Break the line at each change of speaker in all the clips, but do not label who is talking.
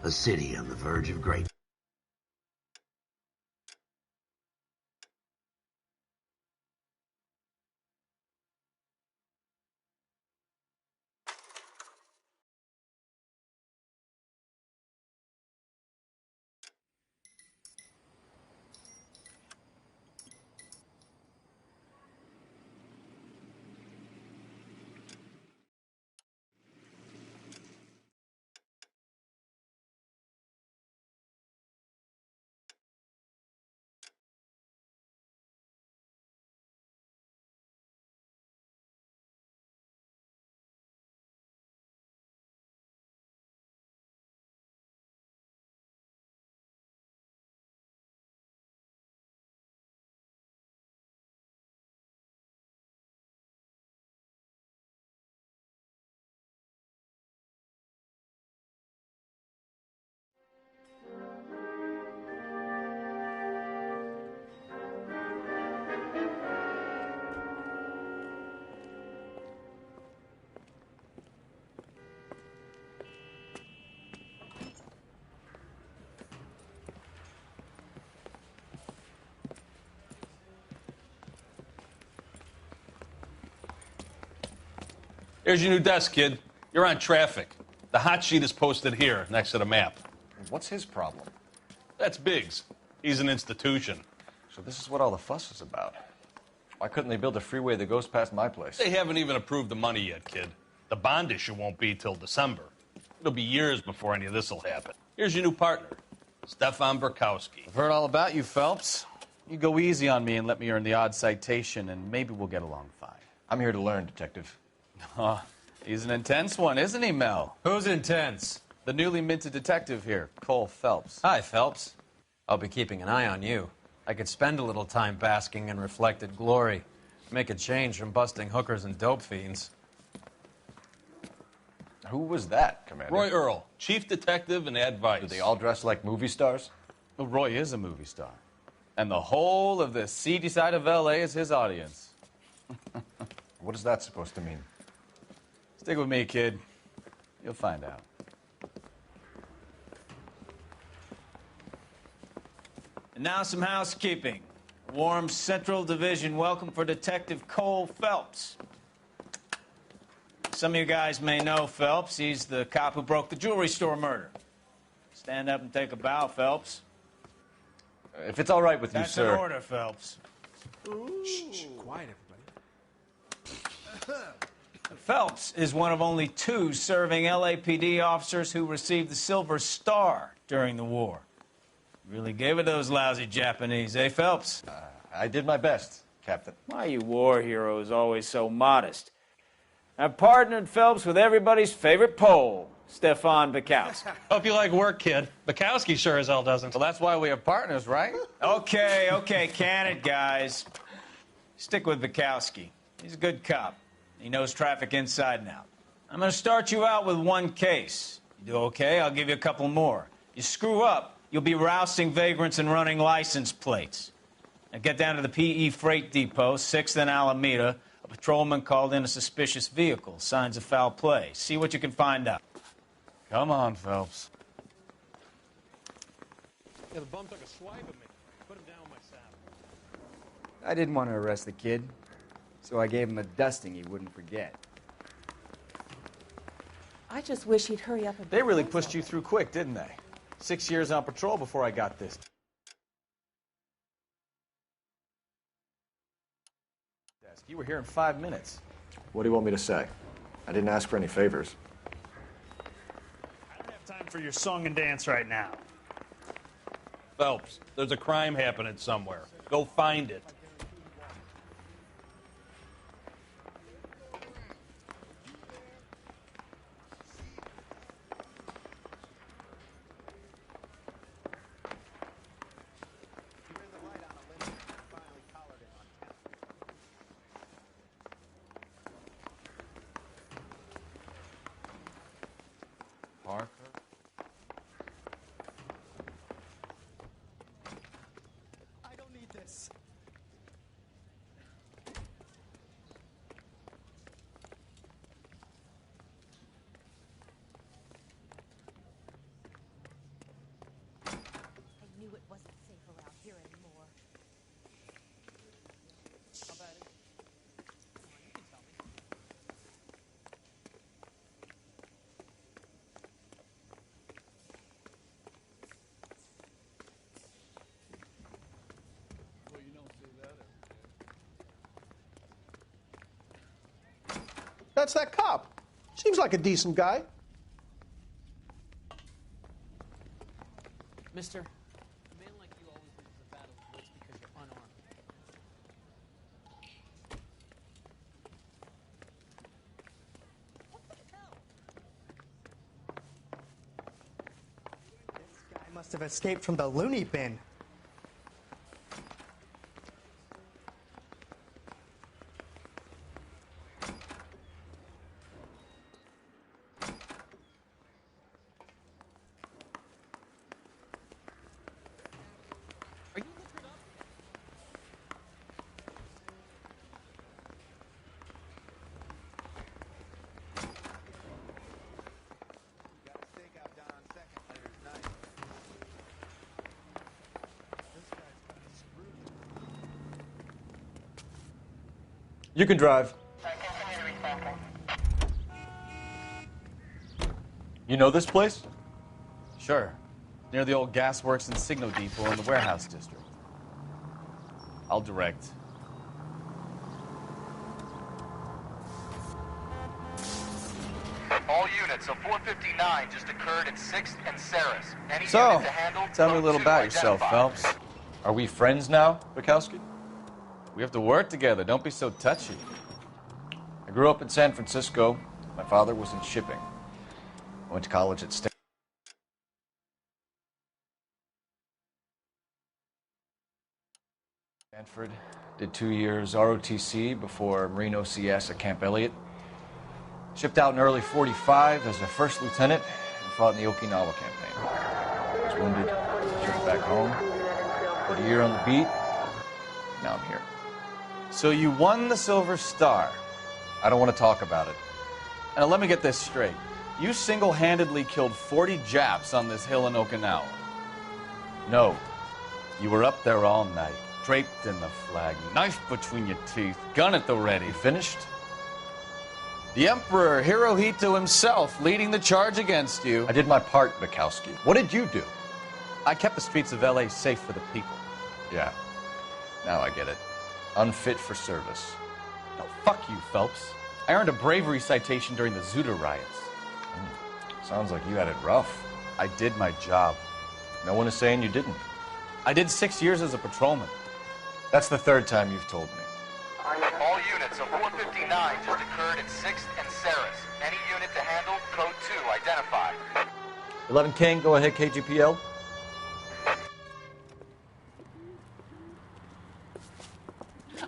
A city on the verge of great.
Here's your new desk, kid. You're on traffic. The hot sheet is posted here, next to the map.
What's his problem?
That's Biggs. He's an institution.
So this is what all the fuss is about. Why couldn't they build a freeway that goes past my place?
They haven't even approved the money yet, kid. The bond issue won't be till December. It'll be years before any of this will happen. Here's your new partner, Stefan Burkowski.
I've heard all about you, Phelps. You go easy on me and let me earn the odd citation, and maybe we'll get along fine.
I'm here to learn, Detective.
He's an intense one, isn't he, Mel?
Who's intense?
The newly minted detective here, Cole Phelps.
Hi, Phelps. I'll be keeping an eye on you. I could spend a little time basking in reflected glory. Make a change from busting hookers and dope fiends.
Who was that, Commander?
Roy Earl, chief detective and advice.
Do they all dress like movie stars?
Well, Roy is a movie star. And the whole of the seedy side of L.A. is his audience.
What is that supposed to mean?
Stick with me, kid. You'll find out.
And now some housekeeping. Warm Central Division welcome for Detective Cole Phelps. Some of you guys may know Phelps. He's the cop who broke the jewelry store murder. Stand up and take a bow, Phelps.
If it's all right with you,
That's
sir.
an order, Phelps.
Shh, quiet, everybody.
Phelps is one of only 2 serving LAPD officers who received the Silver Star during the war. Really gave it those lousy Japanese, eh, Phelps?
I did my best, Captain.
Why you war heroes always so modest? I've partnered Phelps with everybody's favorite Pole, Stefan Burkowski.
Hope you like work, kid. Bukowski sure as hell doesn't.
Well, that's why we have partners, right?
Okay, can it, guys. Stick with Burkowski. He's a good cop. He knows traffic inside and out. I'm going to start you out with 1 case. You do okay, I'll give you a couple more. You screw up, you'll be rousting vagrants and running license plates. Now get down to the PE Freight Depot, 6th and Alameda. A patrolman called in a suspicious vehicle. Signs of foul play. See what you can find out.
Come on, Phelps.
Yeah, the bum took a swipe at me. Put him down with my saddle.
I didn't want to arrest the kid, so I gave him a dusting he wouldn't forget.
I just wish he'd hurry up and...
They really pushed you through quick, didn't they? 6 years on patrol before I got this. You were here in 5 minutes.
What do you want me to say? I didn't ask for any favors.
I don't have time for your song and dance right now.
Phelps, there's a crime happening somewhere. Go find it.
Parker?
I don't need this.
here anymore.
How bad is it? Come on, you can tell me. Well, you don't see that every day.
That's that cop. Seems like a decent guy.
Mister, a man like you always loses a battle of wits because you're unarmed. What the hell?
This guy must have escaped from the loony bin.
Are you liquored up?
You can drive. You know this place?
Sure. Near the old gasworks and Signo Depot in the warehouse district. I'll direct.
All units, so 459 just occurred at 6th and Saris. Any
So,
unit to handle,
tell me a
code
little
2
about yourself,
identified.
Phelps. Are we friends now, Bukowski?
We have to work together. Don't be so touchy.
I grew up in San Francisco. My father was in shipping. I went to college at Stanford. Did 2 years ROTC before Marine OCS at Camp Elliott. Shipped out in early 45 as a first lieutenant and fought in the Okinawa campaign. Was wounded, shipped back home. Did a year on the beat. Now I'm here.
So you won the Silver Star.
I don't want to talk about it.
Now let me get this straight. You single-handedly killed 40 Japs on this hill in Okinawa.
No.
You were up there all night, draped in the flag, knife between your teeth, gun at the ready.
Finished?
The Emperor Hirohito himself leading the charge against you.
I did my part, Bukowski. What did you do?
I kept the streets of L.A. safe for the people.
Yeah. Now I get it. Unfit for service.
No, fuck you, Phelps. I earned a bravery citation during the Zuda riots.
Sounds like you had it rough.
I did my job.
No one is saying you didn't.
I did 6 years as a patrolman.
That's the third time you've told me.
All units, so 459 just occurred at 6th and Saris. Any unit to handle, code 2 identified.
11 King, go ahead, KGPL.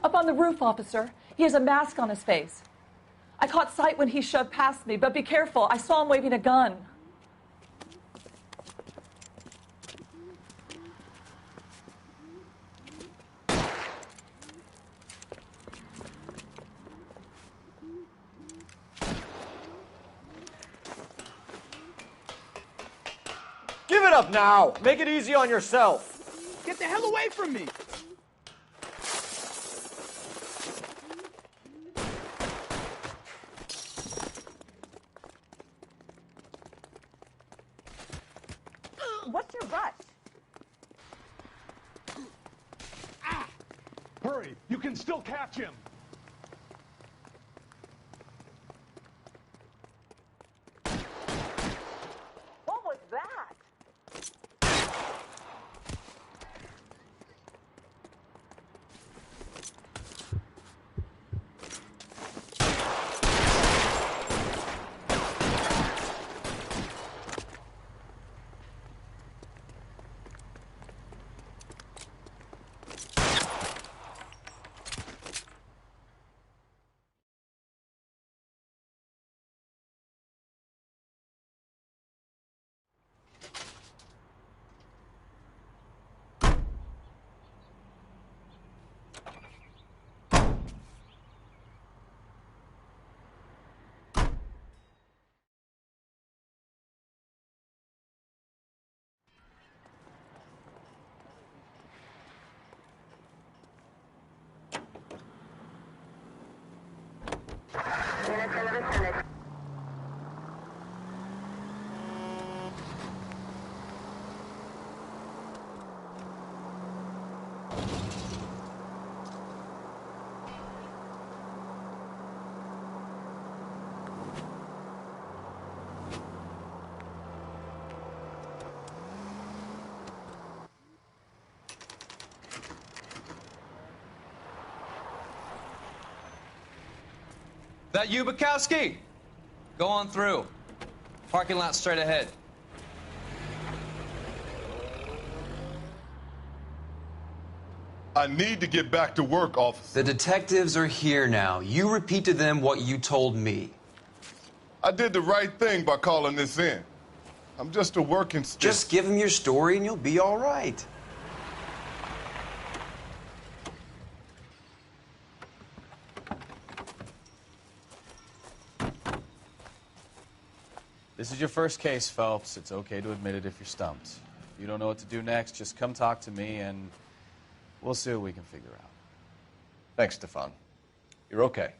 Up on the roof, officer. He has a mask on his face. I caught sight when he shoved past me, but be careful. I saw him waving a gun.
Give it up now! Make it easy on yourself!
Get the hell away from me!
What's your rush?
Hurry! You can still catch him!
What was that?
That you, Bukowski? Go on through. Parking lot straight ahead.
I need to get back to work, officer.
The detectives are here now. You repeat to them what you told me.
I did the right thing by calling this in. I'm just a working stick.
Just give them your story and you'll be all right.
This is your first case, Phelps. It's okay to admit it if you're stumped. If you don't know what to do next, just come talk to me and we'll see what we can figure out.
Thanks, Stefan. You're okay.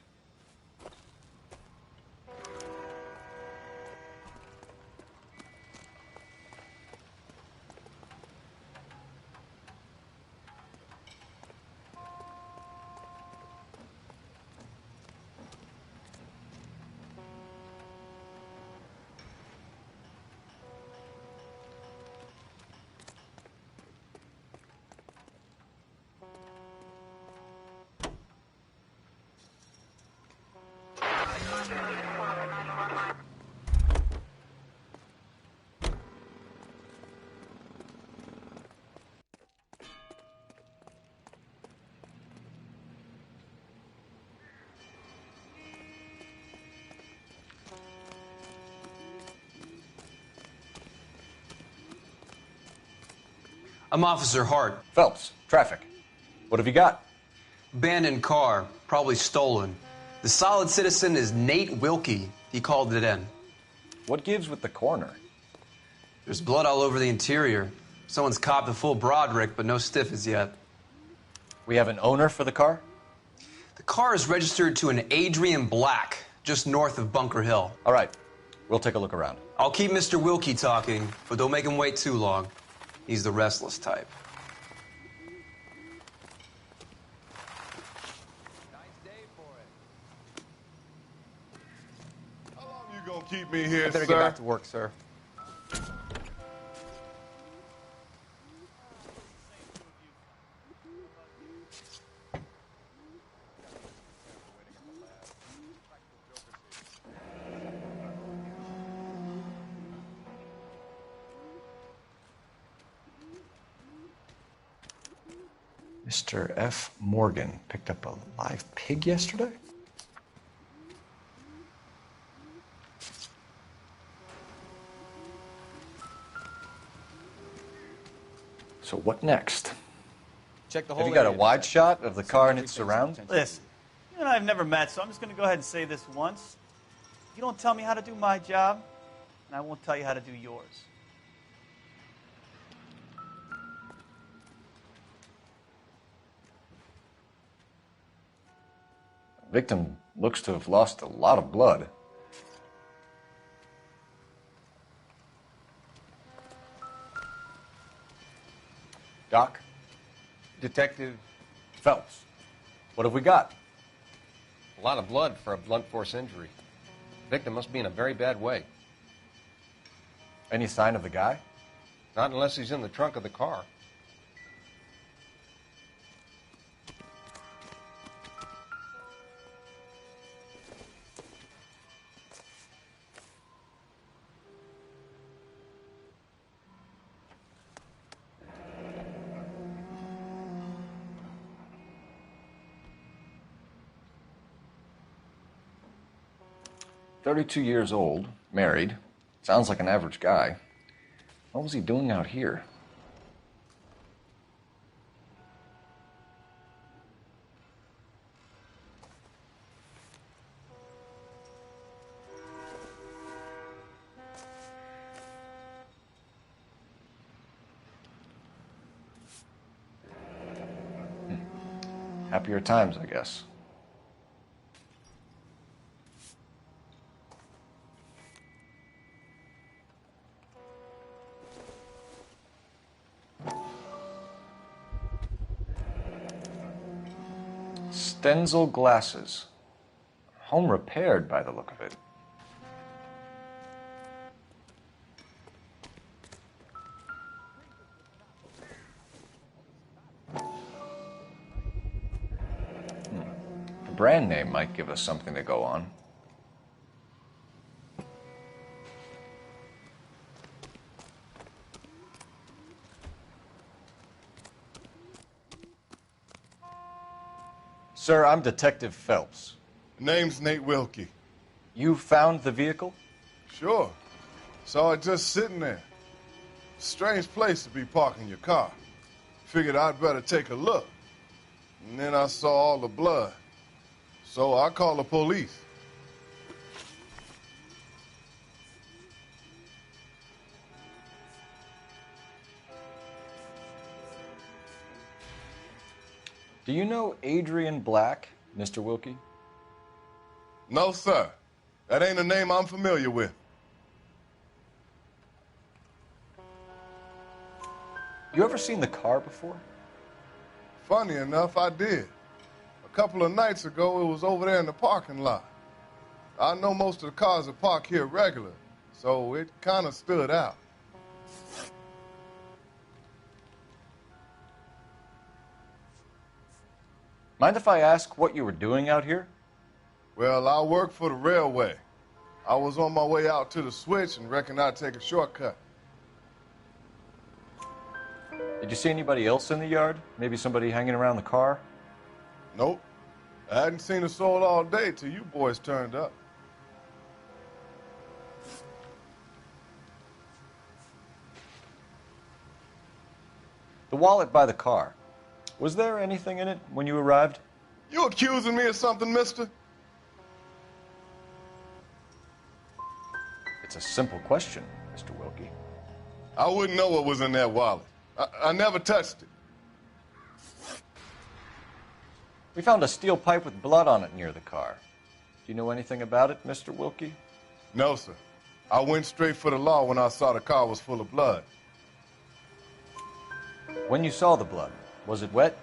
I'm Officer Hart.
Phelps, traffic. What have you got?
Abandoned car, probably stolen. The solid citizen is Nate Wilkie. He called it in.
What gives with the coroner?
There's blood all over the interior. Someone's copped a full Broderick, but no stiff as yet.
We have an owner for the car?
The car is registered to an Adrian Black, just north of Bunker Hill.
All right. We'll take a look around.
I'll keep Mr. Wilkie talking, but don't make him wait too long. He's the restless type.
How long you gonna keep me here,
I better
sir?
get back to work, sir.
Mr. F. Morgan picked up a live pig yesterday? So what next?
Check the whole
Have you got a
area.
wide shot of the car and its surrounds?
Listen, you and I have never met, so I'm just going to go ahead and say this once. You don't tell me how to do my job, and I won't tell you how to do yours.
The victim looks to have lost a lot of blood. Doc?
Detective
Phelps. What have we got?
A lot of blood for a blunt force injury. Victim must be in a very bad way.
Any sign of the guy?
Not unless he's in the trunk of the car.
"32 years old, married. Sounds like an average guy. What was he doing out here?" Happier times, I guess. Stenzel glasses. Home repaired by the look of it. The brand name might give us something to go on. Sir, I'm Detective Phelps.
Name's Nate Wilkie.
You found the vehicle?
Sure. Saw it just sitting there. Strange place to be parking your car. Figured I'd better take a look. And then I saw all the blood. So I called the police.
Do you know Adrian Black, Mr. Wilkie?
No, sir. That ain't a name I'm familiar with.
You ever seen the car before?
Funny enough, I did. A couple of nights ago, it was over there in the parking lot. I know most of the cars are parked here regular, so it kind of stood out.
Mind if I ask what you were doing out here?
Well, I work for the railway. I was on my way out to the switch and reckoned I'd take a shortcut.
Did you see anybody else in the yard? Maybe somebody hanging around the car?
Nope. I hadn't seen a soul all day till you boys turned up.
The wallet by the car. Was there anything in it when you arrived?
You accusing me of something, mister?
It's a simple question, Mr. Wilkie.
I wouldn't know what was in that wallet. I never touched it.
We found a steel pipe with blood on it near the car. Do you know anything about it, Mr. Wilkie?
No, sir. I went straight for the law when I saw the car was full of blood.
When you saw the blood, was it wet,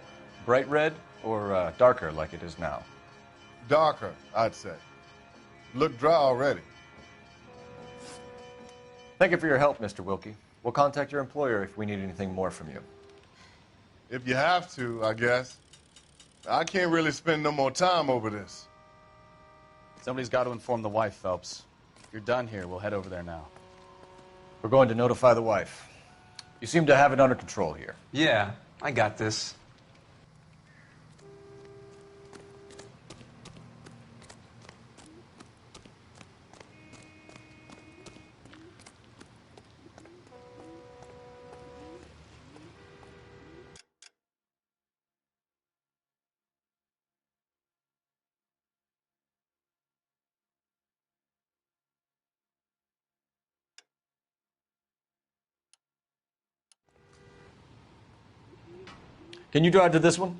bright red, or darker like it is now?
Darker, I'd say. Looked dry already.
Thank you for your help, Mr. Wilkie. We'll contact your employer if we need anything more from you.
If you have to, I guess. I can't really spend no more time over this.
Somebody's got to inform the wife, Phelps. If you're done here, we'll head over there now.
We're going to notify the wife. You seem to have it under control here.
Yeah, I got this.
Can you drive to this one?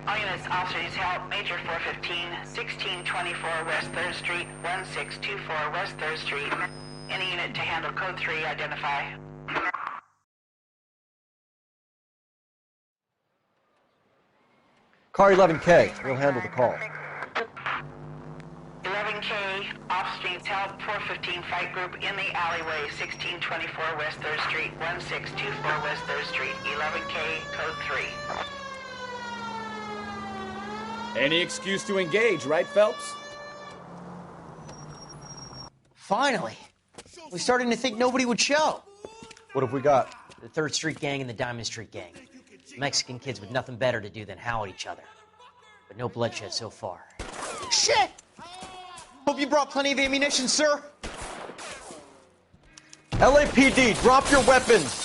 All units, officers help. Major 415, 1624 West 3rd Street, 1624 West 3rd Street. Any unit to handle code 3, identify.
Car 11K. We'll handle the call.
11K, officer needs help. 415 fight group in the alleyway, 1624 West 3rd Street, 1624 West 3rd Street. 11K, code 3.
Any excuse to engage, right, Phelps?
Finally. We're starting to think nobody would show.
What have we got?
The 3rd Street Gang and the Diamond Street Gang. Mexican kids with nothing better to do than howl at each other. But no bloodshed so far.
Shit! Hope you brought plenty of ammunition, sir.
LAPD, drop your weapons!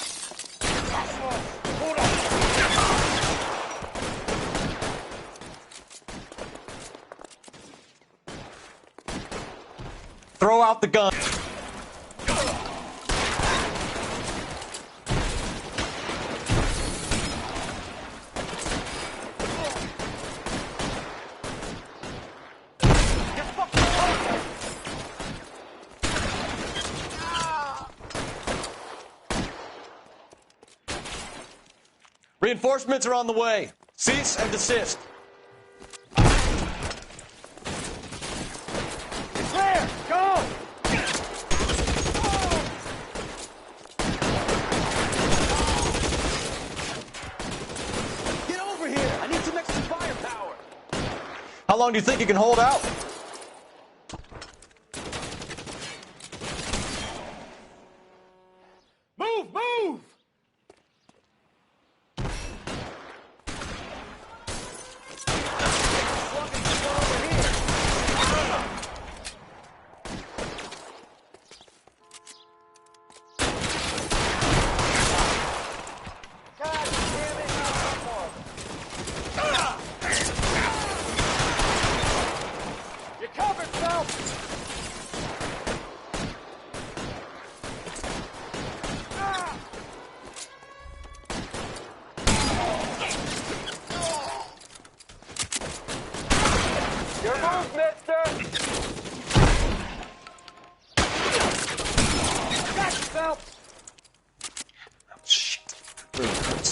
Throw out the gun. Reinforcements are on the way. Cease and desist.
Clear! Go!
Get over here! I need some extra firepower!
How long do you think you can hold out?
Move! Move! You're covered, Phelps! Your move, mister! Got you, Phelps!
Shit. Really hurts.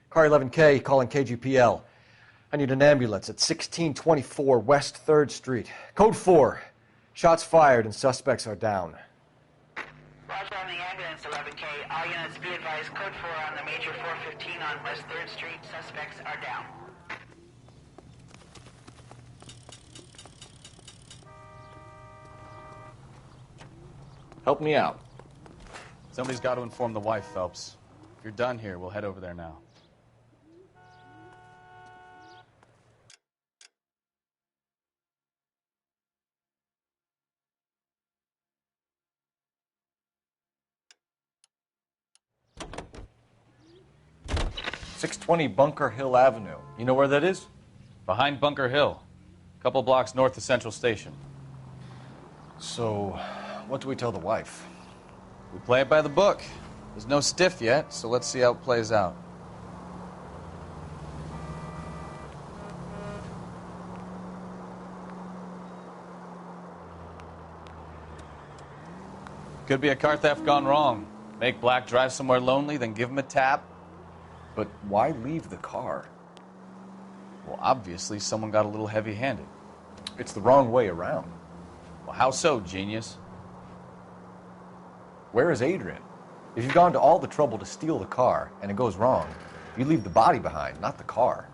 Car 11K calling KGPL. I need an ambulance at 1624 West 3rd Street. Code 4. Shots fired and suspects are down.
Roger on the ambulance, 11K. All units be advised, code 4 on the major 415 on West 3rd Street. Suspects are down.
Help me out.
Somebody's got to inform the wife, Phelps. If you're done here, we'll head over there now.
.620 Bunker Hill Avenue. You know where that is?
Behind Bunker Hill. A couple blocks north of Central Station.
So, what do we tell the wife?
We play it by the book. There's no stiff yet, so let's see how it plays out. Could be a car theft gone wrong. Make Black drive somewhere lonely, then give him a tap.
But why leave the car?
Well, obviously, someone got a little heavy-handed.
It's the wrong way around.
Well, how so, genius?
Where is Adrian? If you've gone to all the trouble to steal the car and it goes wrong, you leave the body behind, not the car.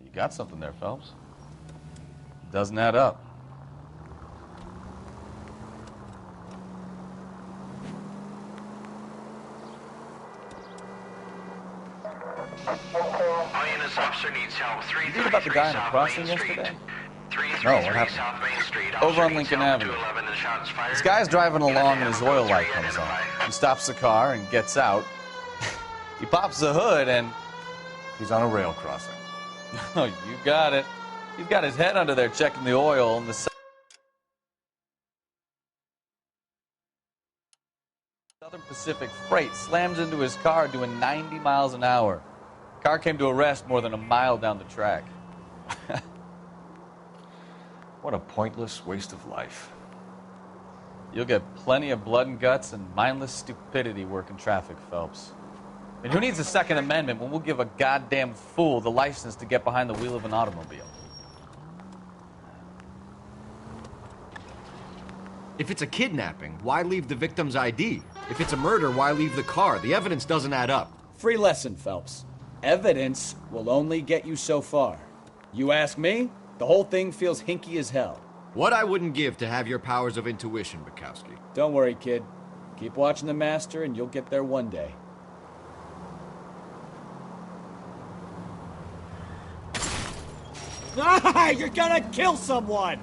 You got something there, Phelps. Doesn't add up.
All units, officer needs help.
You heard about the guy in the crossing yesterday?
No, what happened?
Over on Lincoln Avenue. This guy's driving along and his oil light comes on. He stops the car and gets out. He pops the hood and...
He's on a rail crossing.
Oh, you got it. He's got his head under there checking the oil and the Southern Pacific Freight slams into his car doing 90 miles an hour. Car came to a rest more than a mile down the track.
What a pointless waste of life.
You'll get plenty of blood and guts and mindless stupidity working traffic, Phelps. And who needs a Second Amendment when we'll give a goddamn fool the license to get behind the wheel of an automobile?
If it's a kidnapping, why leave the victim's ID? If it's a murder, why leave the car? The evidence doesn't add up.
Free lesson, Phelps. Evidence will only get you so far. You ask me, the whole thing feels hinky as hell.
What I wouldn't give to have your powers of intuition, Bukowski.
Don't worry, kid. Keep watching the master and you'll get there one day. Ah, you're gonna kill someone!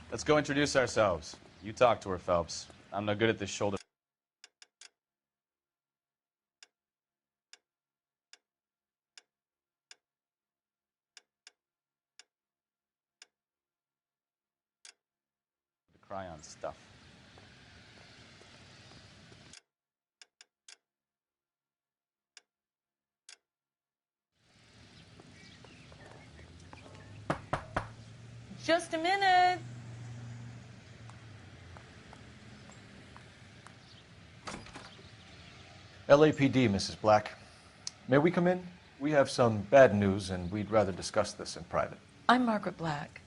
Let's go introduce ourselves. You talk to her, Phelps. I'm no good at this shoulder. The cryon stuff.
Just a minute.
LAPD, Mrs. Black. May we come in? We have some bad news, and we'd rather discuss this in private.
I'm Margaret Black.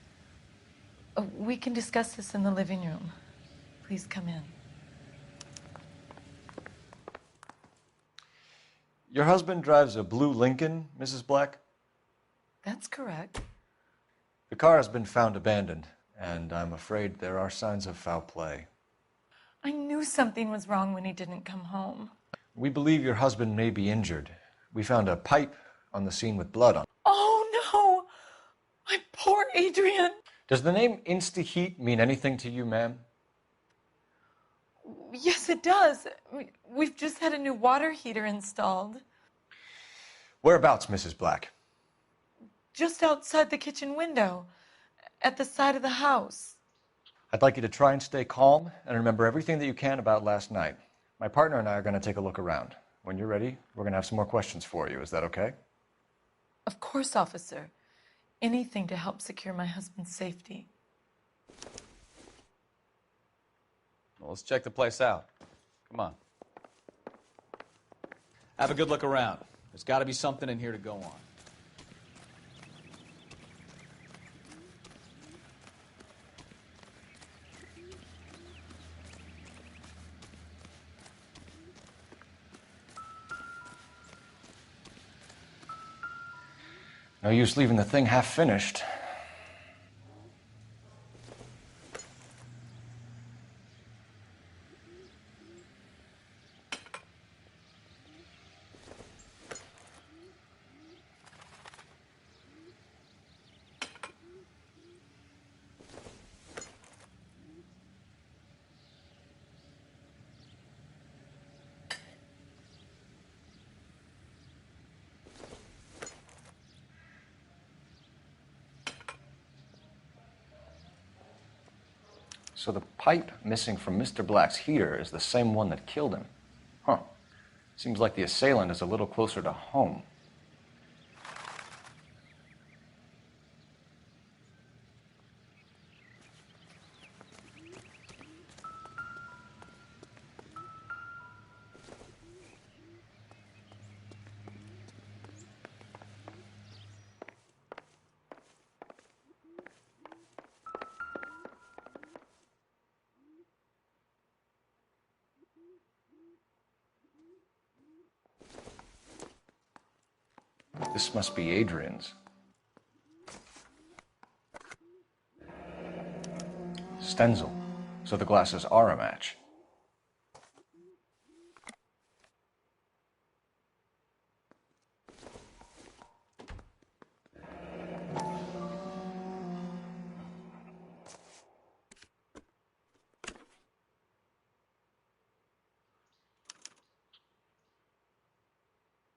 We can discuss this in the living room. Please come in.
Your husband drives a blue Lincoln, Mrs. Black?
That's correct.
The car has been found abandoned, and I'm afraid there are signs of foul play.
I knew something was wrong when he didn't come home.
We believe your husband may be injured. We found a pipe on the scene with blood on it.
Oh, no! My poor Adrian!
Does the name InstaHeat mean anything to you, ma'am?
Yes, it does. We've just had a new water heater installed.
Whereabouts, Mrs. Black?
Just outside the kitchen window, at the side of the house.
I'd like you to try and stay calm and remember everything that you can about last night. My partner and I are going to take a look around. When you're ready, we're going to have some more questions for you. Is that okay?
Of course, officer. Anything to help secure my husband's safety.
Well, let's check the place out. Come on. Have a good look around. There's got to be something in here to go on.
No use leaving the thing half finished. So the pipe missing from Mr. Black's heater is the same one that killed him. Huh. Seems like the assailant is a little closer to home. This must be Adrian's. Stenzel. So the glasses are a match.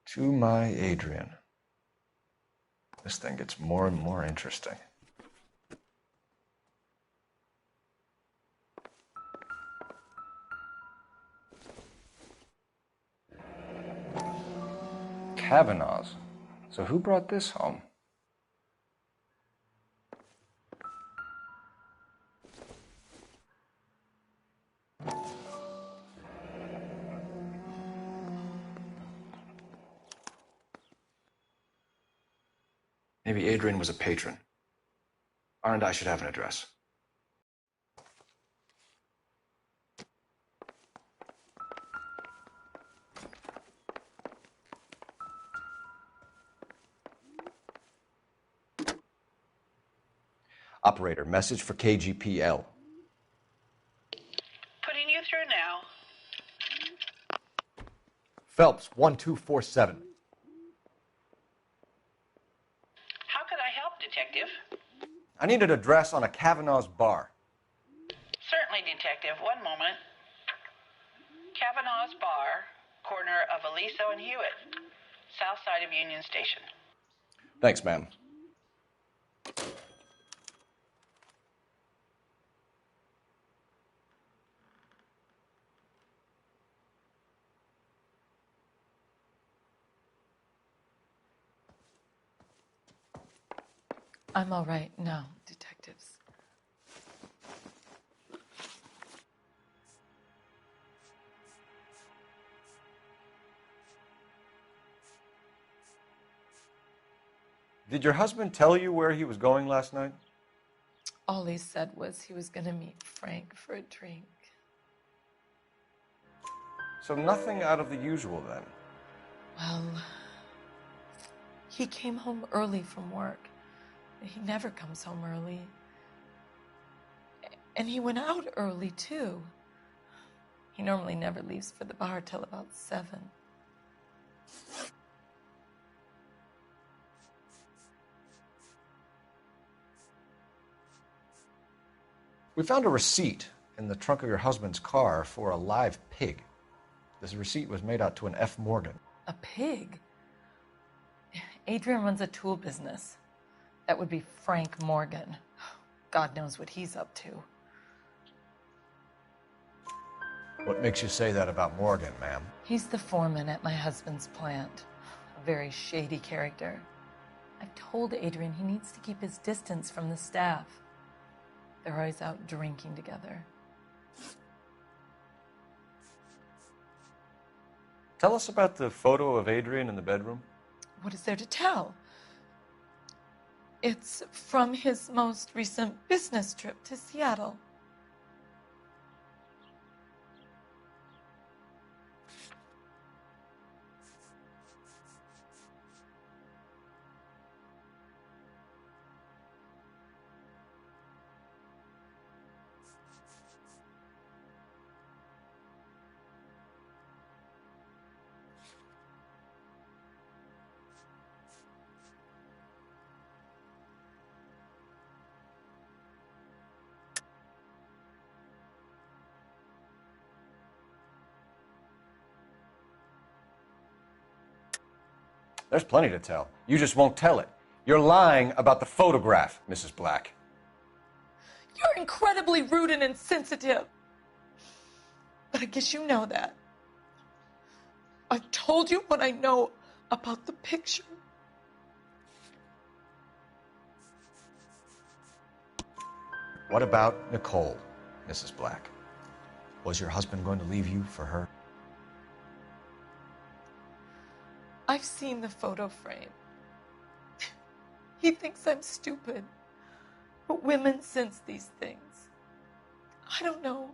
To my Adrian. This thing gets more and more interesting. Kavanaugh's. So who brought this home? Maybe Adrian was a patron. R&I should have an address. Operator, message for KGPL.
Putting you through now.
Phelps, 1247.
How could I help, Detective?
I need an address on a Kavanaugh's bar.
Certainly, Detective. One moment. Kavanaugh's Bar, corner of Aliso and Hewitt, south side of Union Station.
Thanks, ma'am.
I'm all right now, detectives.
Did your husband tell you where he was going last night?
All he said was he was going to meet Frank for a drink.
So nothing out of the usual then?
Well, he came home early from work. He never comes home early. And he went out early, too. He normally never leaves for the bar till about 7.
We found a receipt in the trunk of your husband's car for a live pig. This receipt was made out to an F. Morgan.
A pig? Adrian runs a tool business. That would be Frank Morgan. God knows what he's up to.
What makes you say that about Morgan, ma'am?
He's the foreman at my husband's plant. A very shady character. I've told Adrian he needs to keep his distance from the staff. They're always out drinking together.
Tell us about the photo of Adrian in the bedroom.
What is there to tell? It's from his most recent business trip to Seattle.
There's plenty to tell. You just won't tell it. You're lying about the photograph, Mrs. Black.
You're incredibly rude and insensitive. But I guess you know that. I've told you what I know about the picture.
What about Nicole, Mrs. Black? Was your husband going to leave you for her?
I've seen the photo frame. He thinks I'm stupid. But women sense these things. I don't know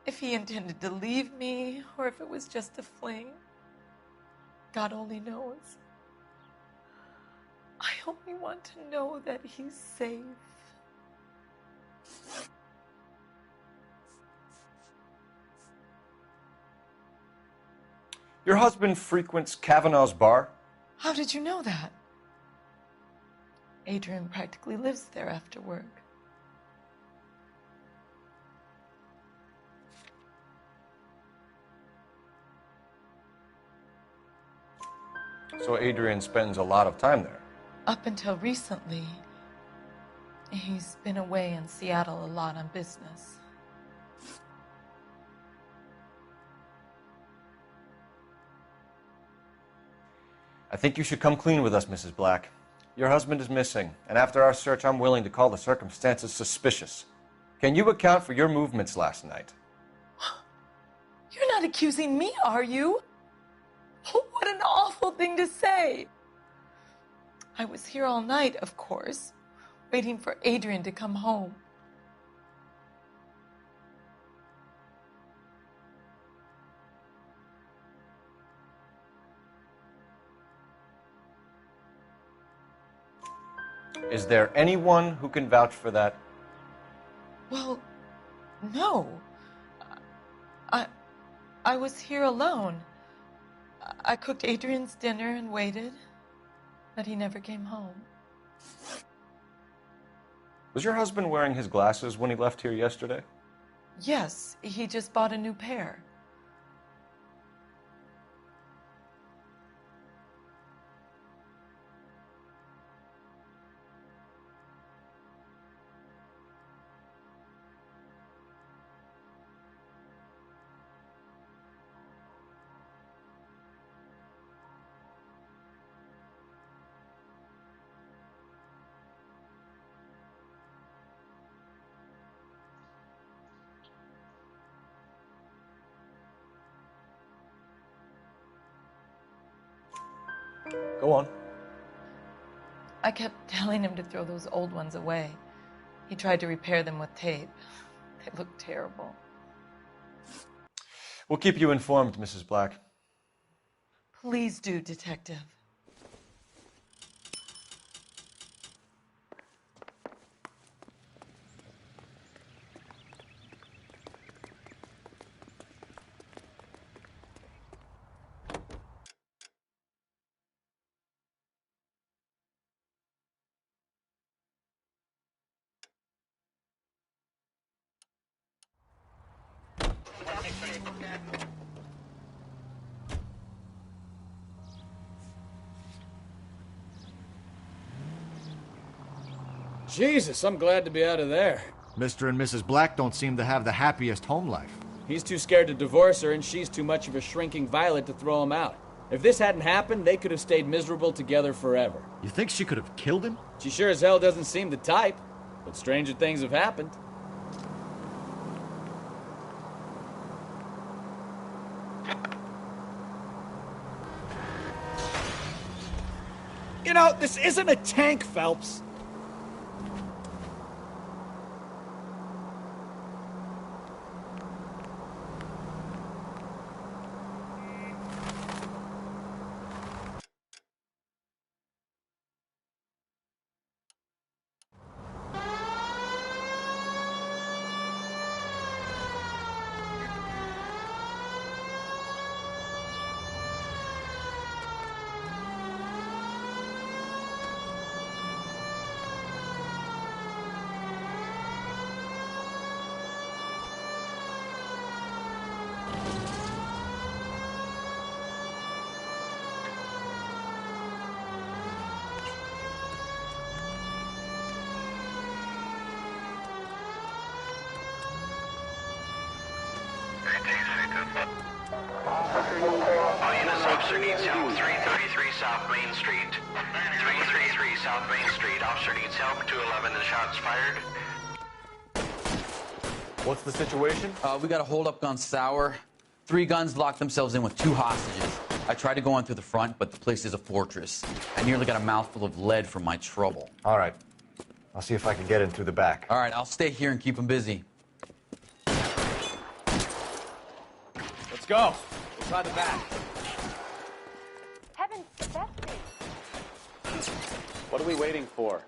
if he intended to leave me or if it was just a fling. God only knows. I only want to know that he's safe.
Your husband frequents Kavanaugh's bar?
How did you know that? Adrian practically lives there after work.
So Adrian spends a lot of time there?
Up until recently, he's been away in Seattle a lot on business.
I think you should come clean with us, Mrs. Black. Your husband is missing, and after our search, I'm willing to call the circumstances suspicious. Can you account for your movements last night?
You're not accusing me, are you? What an awful thing to say. I was here all night, of course, waiting for Adrian to come home.
Is there anyone who can vouch for that?
Well, no. I was here alone. I cooked Adrian's dinner and waited, but he never came home.
Was your husband wearing his glasses when he left here yesterday?
Yes, he just bought a new pair.
Go on.
I kept telling him to throw those old ones away. He tried to repair them with tape. They look terrible.
We'll keep you informed, Mrs. Black.
Please do, Detective.
Jesus, I'm glad to be out of there.
Mr. and Mrs. Black don't seem to have the happiest home life.
He's too scared to divorce her, and she's too much of a shrinking violet to throw him out. If this hadn't happened, they could have stayed miserable together forever.
You think she could have killed him?
She sure as hell doesn't seem the type, but stranger things have happened. You know, this isn't a tank, Phelps.
All units, officer needs help. 333 South Main Street. 333 South Main Street. Officer needs help. 211 and shots fired.
What's the situation?
We got a hold-up gone sour. 3 guns locked themselves in with 2 hostages. I tried to go on through the front, but the place is a fortress. I nearly got a mouthful of lead from my trouble.
All right. I'll see if I can get in through the back.
All right, I'll stay here and keep them busy.
Let's go. We'll try the back.
Heavens, that's me.
What are we waiting for?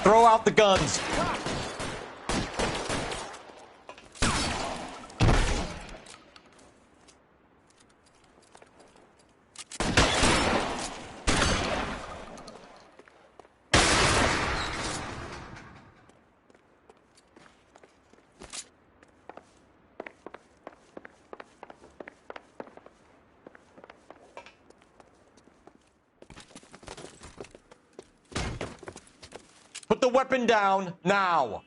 Throw out the guns. Put the weapon down, now!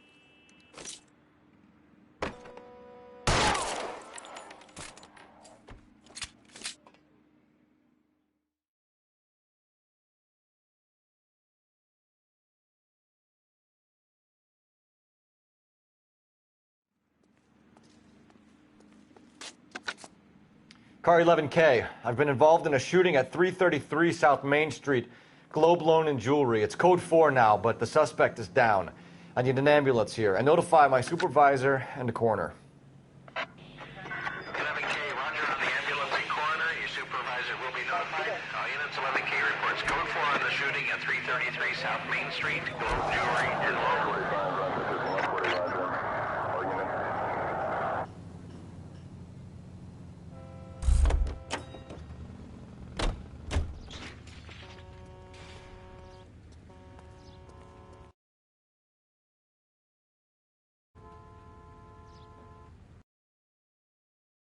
Car 11K, I've been involved in a shooting at 333 South Main Street. Globe Loan and Jewelry. It's code 4 now, but the suspect is down. I need an ambulance here. And notify my supervisor and the coroner.
South Main Street. Gold jewelry is low